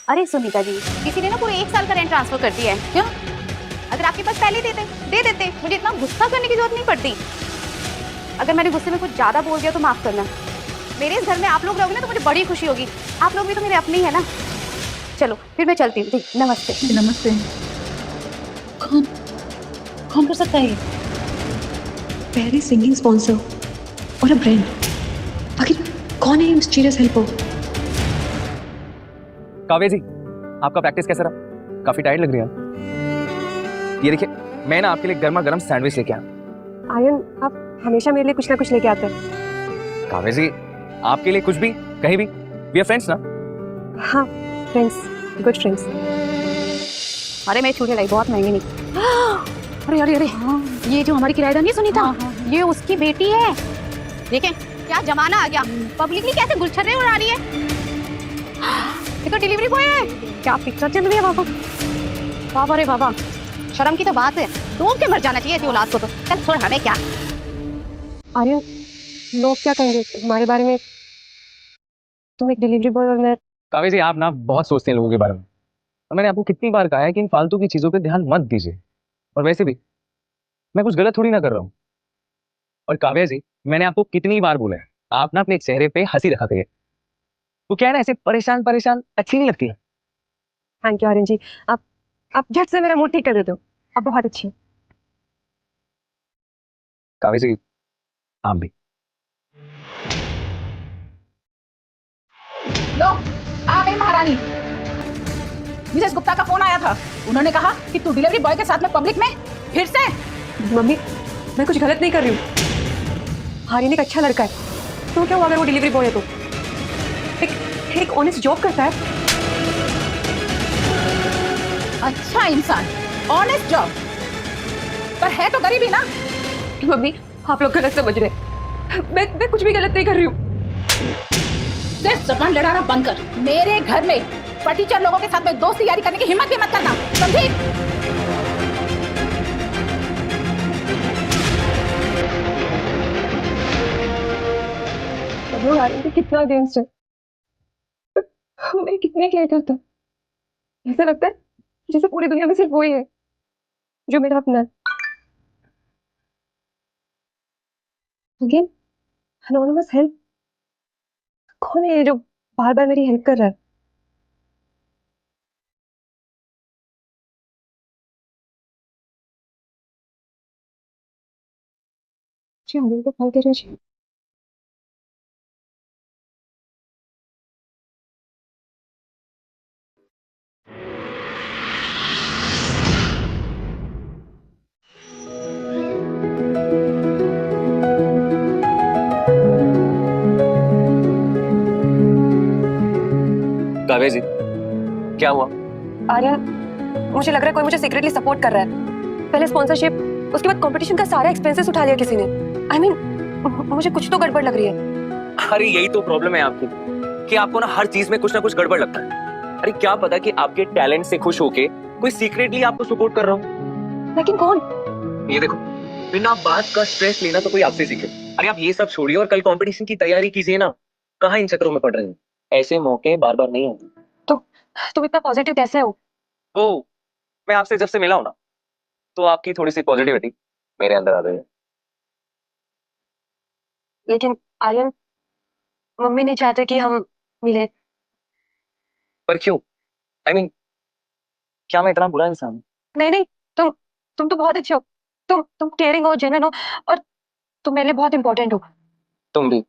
अरे सुनीता जी, किसी ने ना पूरे 1 साल का रेंट ट्रांसफर कर दिया है। क्यों? अगर आपके पास पहले दे देते, मुझे इतना गुस्सा करने की जरूरत नहीं पड़ती। अगर मैंने गुस्से में कुछ ज्यादा बोल दिया तो माफ करना। मेरे इस घर में आप लोग रहोगे ना तो मुझे बड़ी खुशी होगी। आप लोग भी तो मेरे अपने ही है ना। चलो फिर मैं चलती हूँ। नमस्ते। नमस्ते। कौन कौन कर सकता है ये? पहले सिंगिंग स्पॉन्सर और अब ब्रांड। आखिर कौन है ये मिस्टीरियस हेल्पर? काव्या जी, आपका प्रैक्टिस कैसा रहा? काफी टायर्ड लग रही है। ये देखिए, मैं ना आपके लिए गर्मा गर्म सैंडविच लेके आया। आर्यन, आप हमेशा मेरे लिए कुछ ना कुछ लेके आते हैं। काव्या जी, आपके लिए कुछ भी, कहीं भी, वी आर फ्रेंड्स ना। हाँ, फ्रेंड्स, गुड फ्रेंड्स। अरे मैं छूटे लाई, बहुत महंगे नहीं। अरे अरे अरे ये जो हमारी किराएदार नहीं सुनीता, ये उसकी बेटी है। देखें क्या जमाना आ गया, पब्लिकली कैसे गुलछर्रे उड़ा रही है। ये तो डिलीवरी बॉय है। क्या पिक्चर चल रही है बाबा। बाबा रे बाबा, शर्म की तो बात है। डूब के मर जाना चाहिए ऐसी औलाद को तो। चल छोड़, हमें क्या। आर्यन, लोग क्या कहेंगे हमारे बारे में? तुम एक डिलीवरी बॉय और मैं। काव्या जी, आप ना बहुत सोचते हैं लोगों के बारे में, और मैंने आपको कितनी बार कहा है कि इन फालतू की चीजों पे ध्यान मत दीजिए। और वैसे भी मैं कुछ गलत थोड़ी ना कर रहा हूँ। और काव्या जी, मैंने आपको कितनी बार बोला है, आप ना अपने चेहरे पे हंसी रखा करिए। वो क्या है ना, ऐसे परेशान परेशान अच्छी नहीं लगती है। थैंक यू आर्यन जी। आप झट से मेरा मूड ठीक कर देते हो। आप बहुत अच्छी हो। काव्या जी, आप भी। लो, आ गई महारानी। मिसेस गुप्ता का फोन आया था। उन्होंने कहा कि तू डिलीवरी बॉय के साथ में पब्लिक में फिर से। मम्मी, मैं कुछ गलत नहीं कर रही हूँ। आर्यन एक अच्छा लड़का है। तो क्या हुआ अगर वो डिलीवरी बॉय है तो? एक ऑनेस्ट जॉब करता है। अच्छा इंसान, ऑनेस्ट जॉब, पर है तो गरीब ही ना। मम्मी, आप लोग गलत समझ रहे हैं। मैं कुछ भी गलत नहीं कर रही हूँ। सिर्फ जबान लड़ाना बंद कर। मेरे घर में फटीचर लोगों के साथ में दोस्ती यारी करने की हिम्मत भी मत करना, समझी? वो आर्यन के कितना अगेंस्ट है। मैं कितने केयर करता हूँ। ऐसा लगता है जैसे पूरी दुनिया में सिर्फ वही है जो मेरा अपना है। Again anonymous help. कौन है ये जो बार बार मेरी हेल्प कर रहा है? जी हम को कॉल कर रहे हैं। काव्या जी, क्या हुआ? आर्यन, मुझे लग रहा है कोई मुझे सीक्रेटली सपोर्ट कर रहा है। पहले स्पॉन्सरशिप, उसके बाद कंपटीशन का सारा एक्सपेंसेस उठा लिया किसी ने। आई मीन, मुझे कुछ तो गड़बड़ लग रही है। अरे यही तो प्रॉब्लम है आपकी, कि आपको ना हर चीज में कुछ ना कुछ गड़बड़ लगता है। अरे क्या पता कि आपके टैलेंट से खुश होके कोई सीक्रेटली आपको सपोर्ट कर रहा हो। लेकिन कौन? ये देखो, बिना बात का स्ट्रेस लेना तो कोई आपसे सीखे। अरे आप ये सब छोड़िए और कल कंपटीशन की तैयारी कीजिए ना। कहाँ इन चक्करों में पड़ रहे हैं? ऐसे मौके बार बार नहीं आते। तो तुम इतना पॉजिटिव कैसे हो? तो मैं आपसे जब से मिला हूं ना, तो आपकी थोड़ी सी पॉजिटिविटी मेरे अंदर आ गई है। लेकिन आर्यन, मम्मी नहीं चाहते कि हम मिले। पर क्यों? आई मीन, क्या मैं इतना बुरा इंसान हूं? नहीं नहीं, तुम तो बहुत अच्छे हो। तुम केयरिंग हो, जेन्युइन हो, और तुम मेरे लिए बहुत इंपॉर्टेंट हो। तुम भी।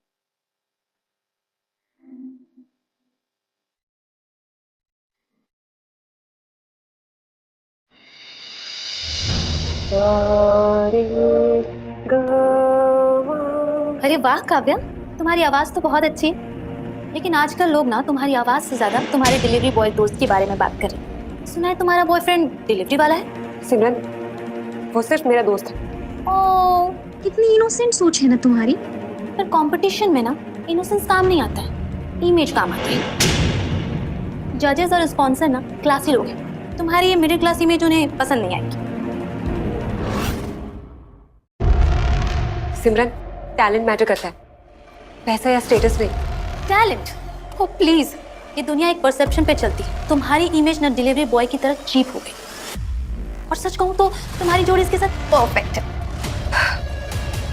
अरे वाह काव्या, तुम्हारी आवाज तो बहुत अच्छी है। लेकिन आजकल लोग ना तुम्हारी आवाज से ज्यादा तुम्हारे डिलीवरी बॉय दोस्त के बारे में बात कर रहे हैं। सुना है तुम्हारा बॉयफ्रेंड डिलीवरी वाला है। सिमरन, वो सिर्फ मेरा दोस्त है। ओह, कितनी इनोसेंट सोच है ना तुम्हारी। पर कंपटीशन में ना इनोसेंस काम नहीं आता है, इमेज काम आता है। जजेस और स्पॉन्सर ना क्लासी लोग हैं। तुम्हारी ये मिडिल क्लास इमेज उन्हें पसंद नहीं आएगी। सिमरन, टैलेंट मैटर करता है, पैसा या स्टेटस नहीं। टैलेंट? ओ प्लीज, ये दुनिया एक परसेप्शन पे चलती है। तुम्हारी इमेज ना डिलीवरी बॉय की तरह चीप हो गई, और सच कहूँ तो तुम्हारी जोड़ी इसके साथ परफेक्ट है।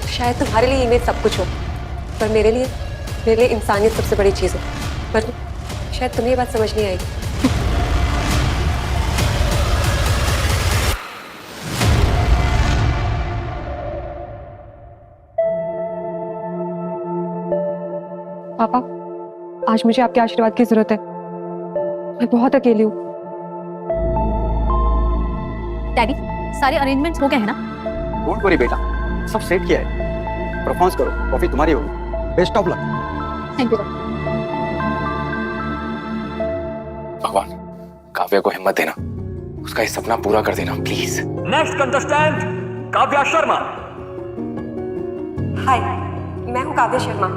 शायद तुम्हारे लिए इमेज सब कुछ हो, पर मेरे लिए इंसानियत सबसे बड़ी चीज़ है। पर शायद तुम्हें ये बात समझ नहीं आएगी। पापा, आज मुझे आपके आशीर्वाद की जरूरत है। मैं बहुत अकेली हूँ। डैडी, सारे अरेंजमेंट्स हो गए हैं ना? डोंट वरी बेटा, सब सेट किया है। परफॉर्मेंस करो, कॉफी तुम्हारी होगी। Best of luck. Thank you. भगवान, काव्या को हिम्मत देना, उसका ये सपना पूरा कर देना please. Next contestant Kavya Sharma. Hi, मैं हूँ काव्या शर्मा।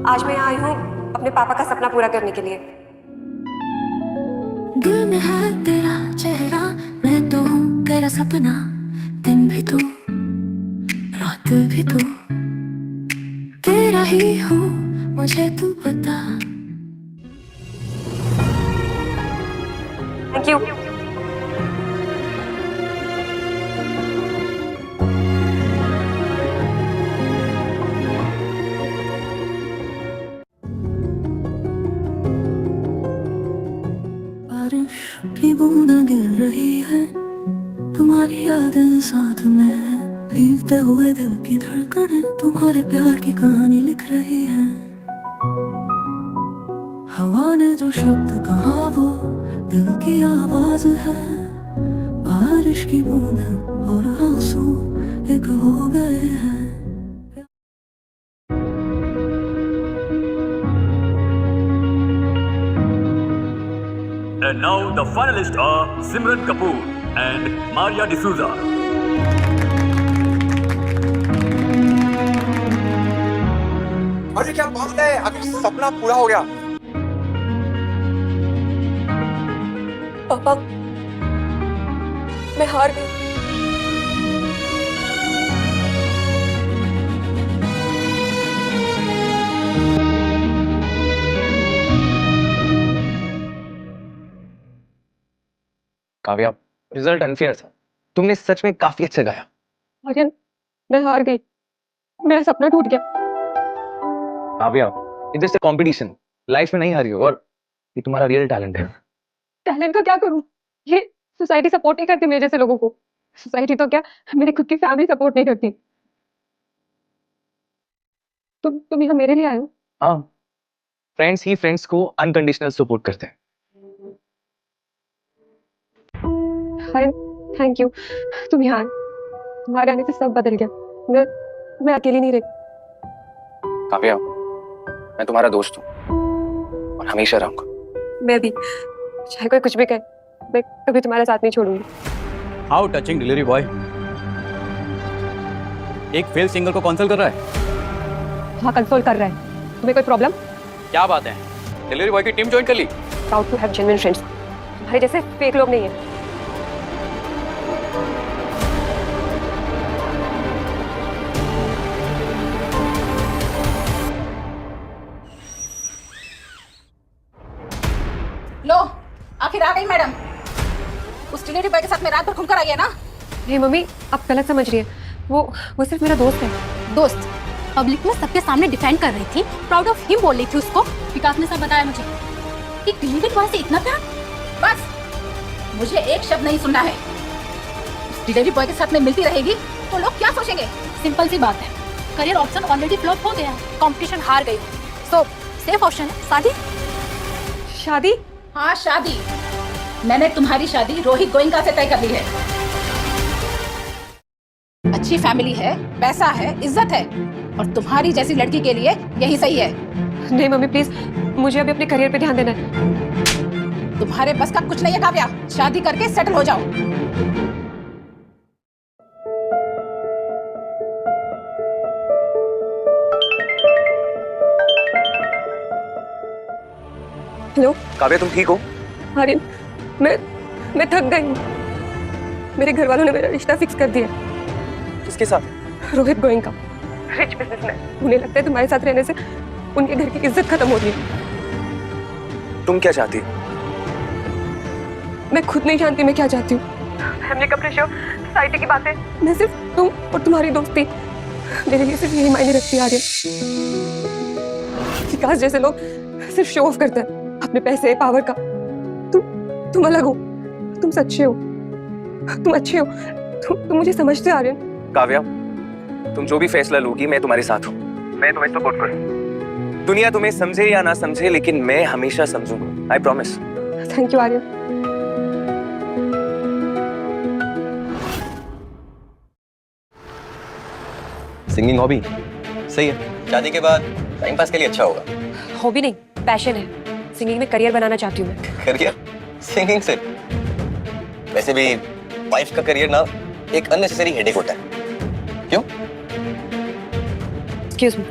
आज मैं यहाँ आई हूँ अपने पापा का सपना पूरा करने के लिए। दिल में है तेरा चेहरा, मैं तो हूँ तेरा सपना। दिन भी तू, रात भी तू, तेरा ही हूँ मुझे तू पता। Thank you. बारिश की बूंदें गिर रही है, तुम्हारी यादें साथ में, भीगते हुए दिल की धड़कनें तुम्हारे प्यार की कहानी लिख रही है। हवा ने जो शब्द कहा वो दिल की आवाज है। बारिश की बूंदें और आंसू एक हो गए हैं। And now the finalists are Simran Kapoor and Maria D'Souza. अरे क्या बात है, अभी सपना पूरा हो गया। पापा, मैं हार गई। काव्या, रिजल्ट अनफेयर था, तुमने सच में काफी अच्छा गाया। आर्यन, मैं हार गई। मेरा सपना टूट गया। Kavya, it's just a competition, life में नहीं हारी हो, और ये तुम्हारा रियल टैलेंट है। टैलेंट का क्या करूं? ये सोसाइटी सपोर्ट नहीं करती मेरे जैसे लोगों को। सोसाइटी तो क्या, मेरी खुद की फैमिली सपोर्ट नहीं करती। तुम यहाँ मेरे लिए आए हो? हाँ, फ्रेंड्स ही फ्रेंड्स को अनकंडीशनल सपोर्ट करते हैं। Thank you. तुम यहाँ आए, तुम्हारे आने से सब बदल गया। मैं अकेली नहीं रही। काव्या, मैं तुम्हारा दोस्त हूँ और हमेशा रहूंगा। मैं भी, चाहे कोई कुछ भी कहे, मैं कभी तुम्हारा साथ नहीं छोड़ूंगी। How touching delivery boy. एक फेल सिंगल को कॉन्सल कर रहा है। हाँ, कंसोल कर रहा है। तुम्हें कोई प्रॉब्लम? क्या बात है, डिलीवरी बॉय की टीम ज्वाइन कर ली। Proud to have genuine friends. तुम्हारे जैसे फेक लोग नहीं है। लो, आखिर आ गई मैडम। उस डिलीवरी बॉय के साथ में रात भर घूमकर आई है ना? नहीं मम्मी, आप गलत समझ रही है। वो सिर्फ मेरा दोस्त है। दोस्त? पब्लिक में सबके सामने डिफेंड कर रही थी, प्राउड ऑफ हिम बोल रही थी उसको। विकास ने सब बताया मुझे। कि डिलीवरी बॉय से इतना प्यार? बस, मुझे एक शब्द नहीं सुनना है। उस डिलीवरी बॉय के साथ में मिलती रहेगी तो लोग क्या सोचेंगे? सिंपल सी बात है, करियर ऑप्शन ऑलरेडी फ्लॉप हो गया है, कंपटीशन हार गई। सो सेफ ऑप्शन है शादी। शादी? हाँ, शादी। मैंने तुम्हारी शादी रोहित गोइंका से तय कर ली है। अच्छी फैमिली है, पैसा है, इज्जत है, और तुम्हारी जैसी लड़की के लिए यही सही है। नहीं मम्मी प्लीज, मुझे अभी अपने करियर पे ध्यान देना है। तुम्हारे बस का कुछ नहीं है काव्या। शादी करके सेटल हो जाओ। हेलो काव्या, तुम ठीक हो? आर्यन, मैं थक गई हूँ। मेरे घर वालों ने मेरा रिश्ता फिक्स कर दिया। किसके साथ? Rohit Goenka, rich businessman. उन्हें लगता है तुम्हारे साथ रहने से उनके घर की इज्जत खत्म हो रही है। तुम क्या चाहती? मैं खुद नहीं जानती मैं क्या चाहती हूँ। फैमिली का प्रेशर, सोसाइटी की बातें, मैं सिर्फ तुम और तुम्हारी दोस्ती मेरे लिए सिर्फ यही मायने रखती आ रही है। विकास जैसे लोग सिर्फ शो ऑफ करते हैं अपने पैसे पावर का। तुम अलग हो, तुम सच्चे हो, तुम अच्छे हो, तुम मुझे समझते आ रहे हो। काव्या, तुम जो भी फैसला लोगी मैं तुम्हारे साथ हूँ, मैं तुम्हें सपोर्ट करूँ। दुनिया तुम्हें समझे या ना समझे लेकिन मैं हमेशा समझूंगा, I promise. Thank you Aryan. Singing hobby सही है, शादी के बाद टाइम पास के लिए अच्छा होगा। हॉबी नहीं, पैशन है। सिंगिंग में करियर बनाना चाहती हूँ मैं। करियर सिंगिंग से? वैसे भी वाइफ का करियर ना एक अननेसेसरी हेडेक होता है। क्यों? Excuse me.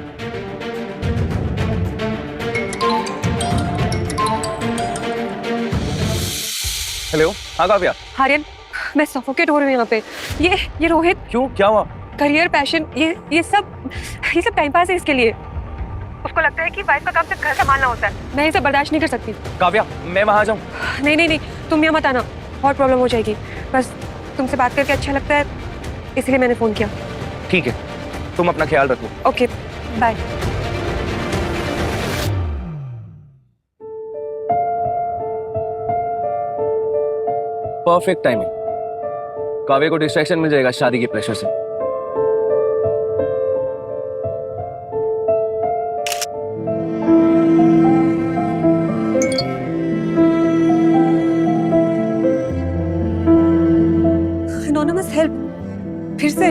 हेलो, हाँ काव्या। आर्यन, मैं सफोकेट हो रही हूँ यहाँ पे। ये रोहित। क्यों, क्या हुआ? करियर, पैशन, ये सब टाइम पास है इसके लिए। उसको लगता है कि वाइफ का काम सिर्फ घर संभालना होता है। मैं इसे बर्दाश्त नहीं कर सकती। काव्या, मैं वहां जाऊं? नहीं, तुम यहाँ मत आना, और प्रॉब्लम हो जाएगी। बस तुमसे बात करके अच्छा लगता है, इसलिए मैंने फोन किया। ठीक है, तुम अपना ख्याल रखो। Okay, bye. Perfect timing. Kavya को डिस्ट्रैक्शन मिल जाएगा शादी के प्रेशर से। एनोनिमस हेल्प, फिर से।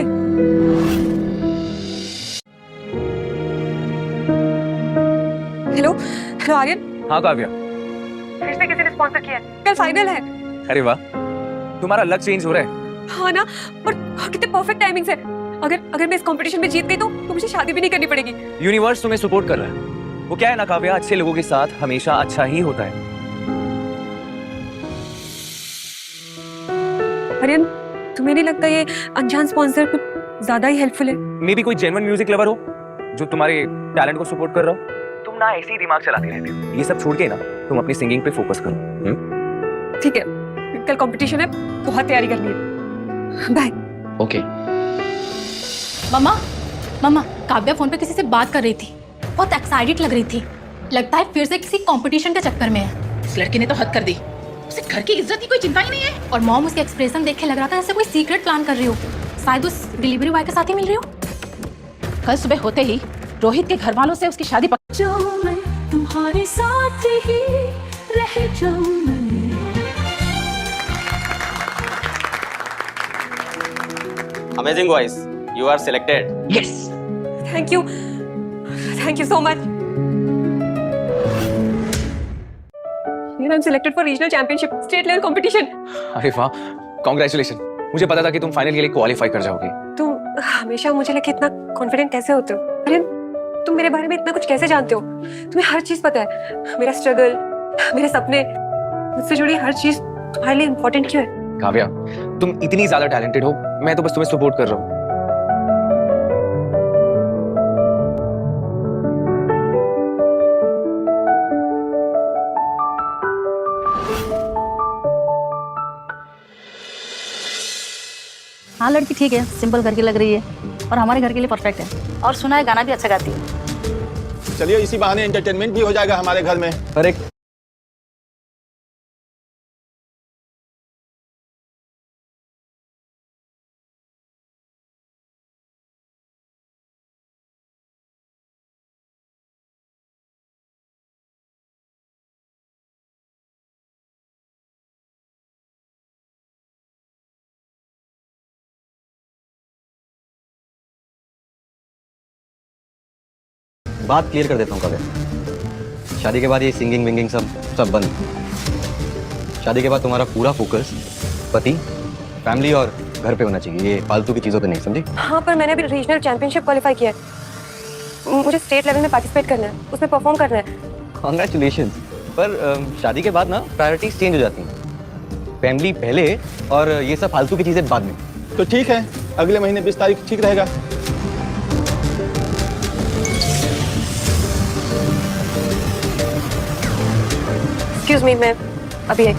हेलो आर्यन। हाँ काव्या। फिर से किसी ने स्पॉन्सर किया है, कल फाइनल है। अरे वाह, तुम्हारा लक चेंज हो रहा है। हाँ ना, पर कितने परफेक्ट टाइमिंग्स है। अगर मैं इस कंपटीशन में जीत गई तो मुझे शादी भी नहीं करनी पड़ेगी। यूनिवर्स तुम्हें सपोर्ट कर रहा है। वो क्या है ना काव्या, अच्छे लोगों के साथ हमेशा अच्छा ही होता है। आर्यन, तुम्हें नहीं लगता ये अनजान स्पॉन्सर कुछ ज्यादा ही हेल्पफुल है? मे बी कोई जेन्युइन म्यूजिक लवर हो जो तुम्हारे टैलेंट को सपोर्ट कर रहा हो। तुम ना ऐसे ही दिमाग चलाती रहती हो। ये सब छोड़ के ना तुम अपनी सिंगिंग पे फोकस करो। ठीक है, कल कंपटीशन है, बहुत तैयारी करनी है। बाय। ओके। मम्मा, काव्या फोन पे किसी से बात कर रही थी, बहुत एक्साइटेड लग रही थी। लगता है फिर से किसी कंपटीशन के चक्कर में है। इस लड़की ने तो हद कर दी, उसे घर की इज्जत की कोई चिंता ही नहीं है। और मॉम उसके एक्सप्रेशन देख के लग रहा था जैसे कोई सीक्रेट प्लान कर रही हो। शायद उस डिलीवरी बॉय के साथ ही मिल रही हो। कल सुबह होते ही रोहित के घर वालों से उसकी शादी तुम्हारे साथ ही रह जाऊं मैं। Amazing voice, you are selected. Yes. Thank you so much. I am selected for regional championship, state level competition. अरे वाह, कांग्रेचुलेशन। मुझे पता था कि तुम फाइनल के लिए क्वालिफाई कर जाओगी। तुम हमेशा मुझे लेके इतना कॉन्फिडेंट कैसे होते हो? अरे तुम मेरे बारे में इतना कुछ कैसे जानते हो? तुम्हें हर चीज पता है, मेरा स्ट्रगल, मेरे सपने, मुझसे जुड़ी हर चीज तुम्हारे लिए इम्पोर्टेंट क्यों है? काव्या, तुम इतनी ज्यादा टैलेंटेड हो, मैं तो बस तुम्हें सपोर्ट कर रहा हूँ। हाँ लड़की ठीक है, सिंपल घर की लग रही है और हमारे घर के लिए परफेक्ट है। और सुना है गाना भी अच्छा गाती है। चलिए इसी बहाने एंटरटेनमेंट भी हो जाएगा हमारे घर में। अरे बात क्लियर कर देता हूँ काव्या, शादी के बाद ये सिंगिंग विंगिंग सब बंद। शादी के बाद तुम्हारा पूरा फोकस पति, फैमिली और घर पे होना चाहिए। ये फालतू की चीजों पे नहीं, समझी? हाँ, पर मैंने अभी रीजनल चैंपियनशिप क्वालिफाई किया है। मुझे स्टेट लेवल में पार्टिसिपेट करना है, उसमें परफॉर्म करना है। कॉन्ग्रेचुलेशन। पर शादी के बाद ना प्रायोरिटीज चेंज हो जाती हैं। फैमिली पहले और ये सब फालतू की चीजें बाद में। तो ठीक है, अगले महीने 20 तारीख ठीक रहेगा। एक्सक्यूज मी, मैं अभी आई।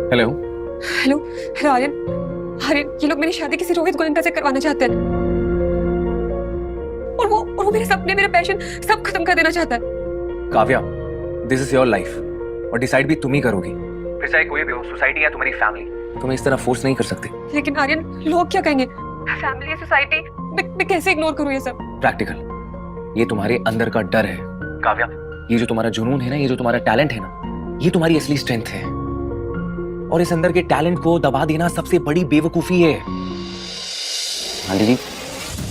Hello. Hello hello Aryan, Aryan ये लोग मेरी शादी किसी रोहित गोयनका से करवाना चाहते हैं, और वो मेरे सपने, मेरा पैशन सब खत्म कर देना चाहता है। Kavya, this is your life और डिसाइड भी तुम ही करोगी। फिर चाहे कोई भी हो, सोसाइटी या तुम्हारी फैमिली, तुम्हें इस तरह फोर्स नहीं कर सकते। लेकिन आर्यन लोग क्या कहेंगे, फैमिली, सोसाइटी, मैं कैसे इग्नोर करूं ये सब? प्रैक्टिकल, ये तुम्हारे अंदर का डर है काव्या। ये जो तुम्हारा जुनून है ना, ये जो तुम्हारा टैलेंट है ना, ये तुम्हारी असली स्ट्रेंथ है। और इस अंदर के टैलेंट को दबा देना सबसे बड़ी बेवकूफी है। आंटी जी,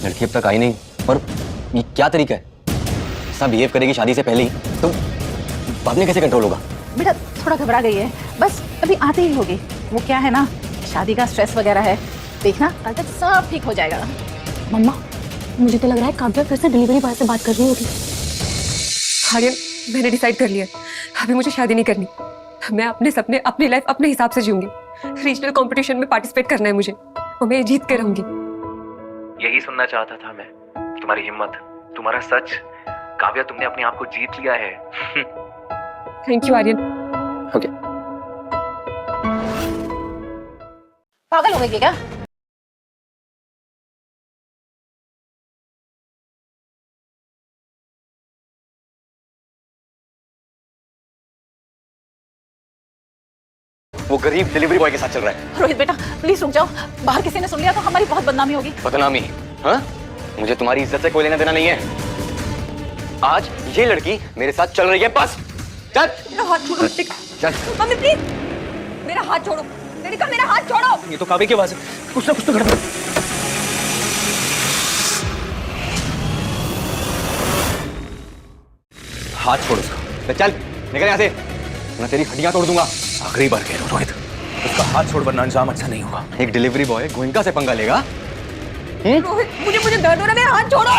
लड़की अब तक आई नहीं, और ये क्या तरीका है? ऐसा बिहेव करेगी शादी से पहले ही, तो बाद में कैसे कंट्रोल होगा? बेटा थोड़ा घबरा गई है, बस अभी आते ही होगी। वो क्या है ना, शादी का स्ट्रेस वगैरह है, देखना कल तक सब ठीक हो जाएगा। मम्मा, मुझे तो लग रहा है काव्या फिर से डिलीवरी बॉय से बात कर रही होगी। आर्यन मैंने डिसाइड कर लिया, अभी मुझे शादी नहीं करनी। मैं अपने सपने, अपनी लाइफ अपने हिसाब से जीऊंगी। रीजनल कंपटीशन में पार्टिसिपेट करना है मुझे, और मैं जीत के रहूंगी। यही सुनना चाहता था मैं, तुम्हारी हिम्मत, तुम्हारा सच। काव्या, तुमने अपने आप को जीत लिया है। Thank you Aryan. ओके। पागल हो गई क्या? वो गरीब डिलीवरी बॉय के साथ चल रहा है। रोहित बेटा प्लीज रुक जाओ, बाहर किसी ने सुन लिया तो हमारी बहुत बदनामी होगी। बदनामी? हाँ, मुझे तुम्हारी इज्जत से कोई लेना देना नहीं है। आज ये लड़की मेरे साथ चल रही है, बस। चल मेरा हाथ छोड़ो। चल। मम्मी प्लीज, मेरा हाथ छोड़ो। मैंने कहा मेरा हाथ छोड़ो। ये तो काव्या की आवाज है, कुछ ना कुछ तो गड़बड़। हाथ छोड़ उसका। चल निकल यहाँ से, मैं तेरी हड्डियां तोड़ दूंगा। आखिरी बार कह रहा हूं रोहित, उसका हाथ छोड़, वरना अंजाम अच्छा नहीं होगा। एक डिलीवरी बॉय गोयनका से पंगा लेगा? रोहित मुझे दर्द हो रहा है, मेरा हाथ छोड़ो।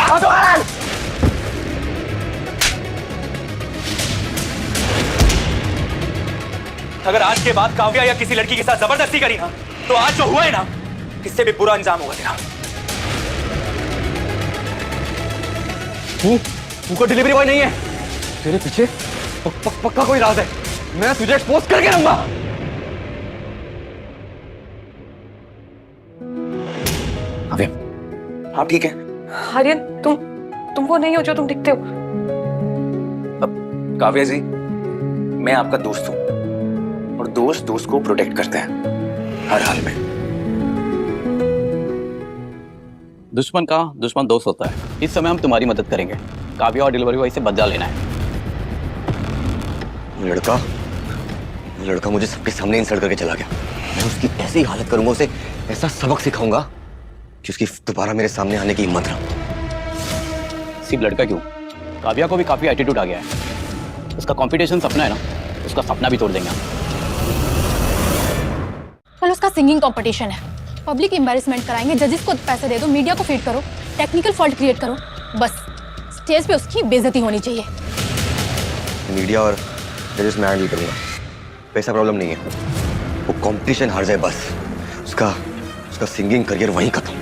अगर आज के बाद काव्या या किसी लड़की के साथ जबरदस्ती करी ना, तो आज जो हुआ है ना, इससे भी बुरा अंजाम होगा तेरा। तू कोई डिलीवरी बॉय नहीं है, तेरे पीछे पक्का कोई राज है। मैं तुझे एक्सपोज करके रहूंगा। काव्या, आप ठीक है? आर्यन तुम वो नहीं हो जो तुम दिखते हो। काव्या जी, मैं आपका दोस्त हूं, और दोस्त को प्रोटेक्ट करते हैं हर हाल में। दुश्मन का दुश्मन दोस्त होता है। इस समय हम तुम्हारी मदद करेंगे। काव्या और डिलीवरी बॉय से बदला लेना है। लड़का मुझे सबके सामने इंसल्ट करके चला गया। मैं उसकी ऐसी हालत करूंगा, उसे ऐसा सबक सिखाऊंगा कि उसकी दोबारा मेरे सामने आने की हिम्मत ना। सिर्फ लड़का क्यों, काव्या को भी काफी एटीट्यूड आ गया है। उसका कंपटीशन सपना है ना, उसका सपना भी तोड़ देंगे। कल उसका सिंगिंग कंपटीशन है, पब्लिक एम्बैरेसमेंट कराएंगे। जजेस को पैसे दे दो, मीडिया को फीड करो, टेक्निकल फॉल्ट क्रिएट करो, बस स्टेज पे उसकी बेइज्जती होनी चाहिए। मीडिया और जजेस मैं हैंडल करूंगा, पैसा प्रॉब्लम नहीं है। वो कंपटीशन हार जाए बस, उसका सिंगिंग करियर वहीं खत्म।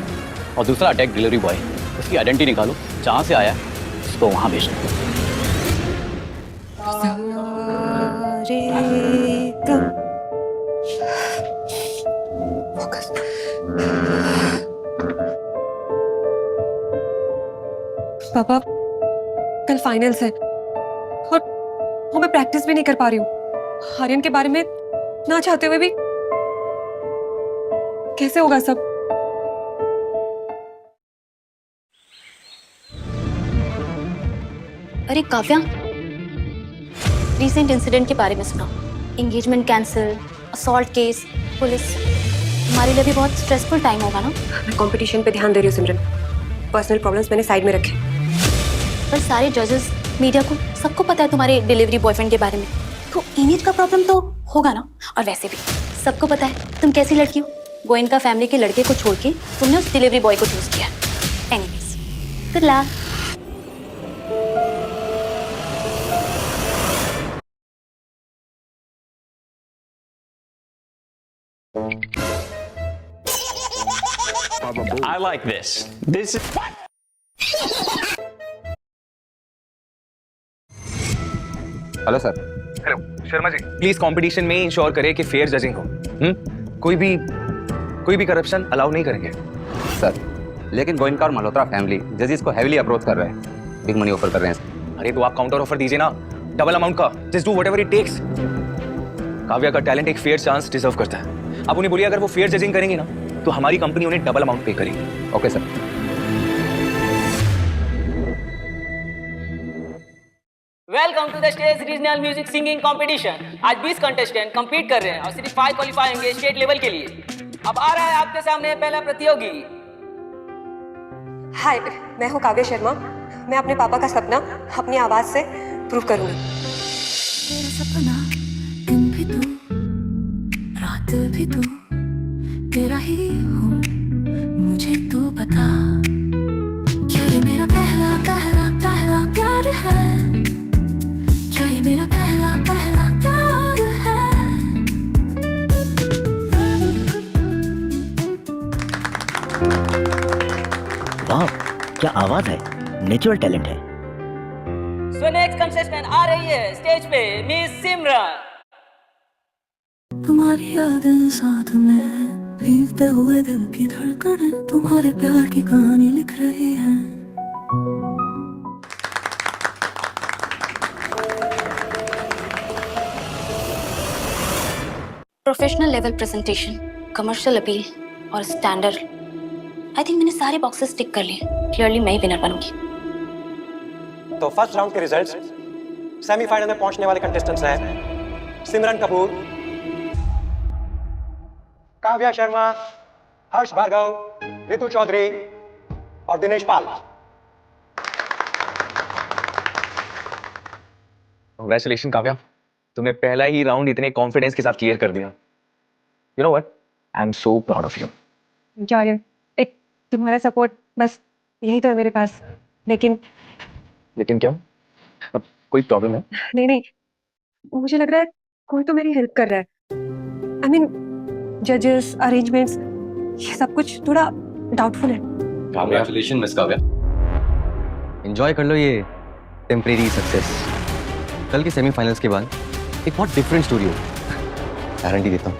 और दूसरा अटैक डिलीवरी बॉय, उसकी आइडेंटिटी निकालो, जहां से आया उसको वहां भेजना। पापा कल फाइनल्स है, और मैं प्रैक्टिस भी नहीं कर पा रही हूँ। आर्यन के बारे में ना चाहते हुए भी कैसे होगा सब? अरे काव्या, रिसेंट इंसिडेंट के बारे में सुना। Engagement cancel, assault case, police. हमारे लिए भी बहुत स्ट्रेसफुल टाइम होगा ना? मैं कंपटीशन पे ध्यान दे रही हूँ सिमरन, पर्सनल प्रॉब्लम्स मैंने साइड में रखे। पर सारे जजेस, मीडिया को, सबको पता है तुम्हारे डिलीवरी बॉयफ्रेंड के बारे में, तो इमेज का प्रॉब्लम तो होगा ना? और वैसे भी सबको पता है तुम कैसी लड़की हो। गोयनका फैमिली के लड़के को छोड़ के तुमने उस डिलीवरी बॉय को चूज किया। Anyways, good luck. I like this. This is hello sir. Hello Sharma ji, please competition में इंश्योर करें कि फेयर जजिंग हो। कोई भी करप्शन अलाउ नहीं करेंगे सर, लेकिन गोयनका और मल्होत्रा फैमिली जजेस को हैवीली अप्रोच कर रहे हैं, बिग मनी ऑफर कर रहे हैं। अरे तो आप काउंटर ऑफर दीजिए ना, डबल अमाउंट का। Just do whatever it takes. Kavya का टैलेंट एक फेयर चांस डिजर्व करता है। आप उन्हें बोलिए अगर वो फेयर जजिंग करेंगे ना तो हमारी कंपनी उन्हें डबल अमाउंट पे करेगी। Okay sir. Welcome to the stage regional music singing competition. आज 20 कंटेस्टेंट कंपीट कर रहे हैं और सिर्फ 5 क्वालिफाई होंगे स्टेट लेवल के लिए। अब आ रहा है आपके सामने पहला प्रतियोगी। हाय, मैं हूँ काव्या शर्मा। मैं अपने पापा का सपना अपनी आवाज से प्रूव करूंगी। तेरा सपना दिन भी तू, रात भी तू, तेरा ही हूँ मुझे तू बता। क्या ये मेरा पहला पहला पहला प्यार है? क्या ये मेरा पहला पहला प्यार है? वाह, क्या आवाज है, नेचुरल टैलेंट है। सो नेक्स्ट कंटेस्टेंट आ रही है स्टेज पे मिस सिमरन। तुम्हारी यादें साथ में भीगते हुए दिल की धड़कन तुम्हारे प्यार की कहानी लिख रही है। Professional level presentation, commercial appeal और स्टैंडर्ड, आई थिंक मैंने सारे बॉक्सेस टिक कर लिए। क्लियरली मैं ही विनर बनूंगी। तो फर्स्ट राउंड के रिजल्ट्स, सेमीफाइनल में पहुंचने वाले कंटेस्टेंट्स हैं सिमरन कपूर, काव्या शर्मा, हर्ष भार्गव, रितु चौधरी और दिनेश पाल। कांग्रेचुलेशन काव्या, तुमने पहला ही राउंड इतने कॉन्फिडेंस के साथ क्लियर कर दिया। You know what, I am so proud of you. जॉर्जन, एक तुम्हारा सपोर्ट बस यही तो है मेरे पास। लेकिन क्या अब कोई प्रॉब्लम है? नहीं, मुझे लग रहा है कोई तो मेरी हेल्प कर रहा है। आई मीन जजेस, अरेंजमेंट्स, ये सब कुछ थोड़ा डाउटफुल है। Congratulation miss Kavya. एंजॉय कर लो ये टेम्परेरी सक्सेस। कल के सेमीफाइनल्स के बाद एक बहुत डिफरेंट स्टोरी हो, गारंटी देता हूँ।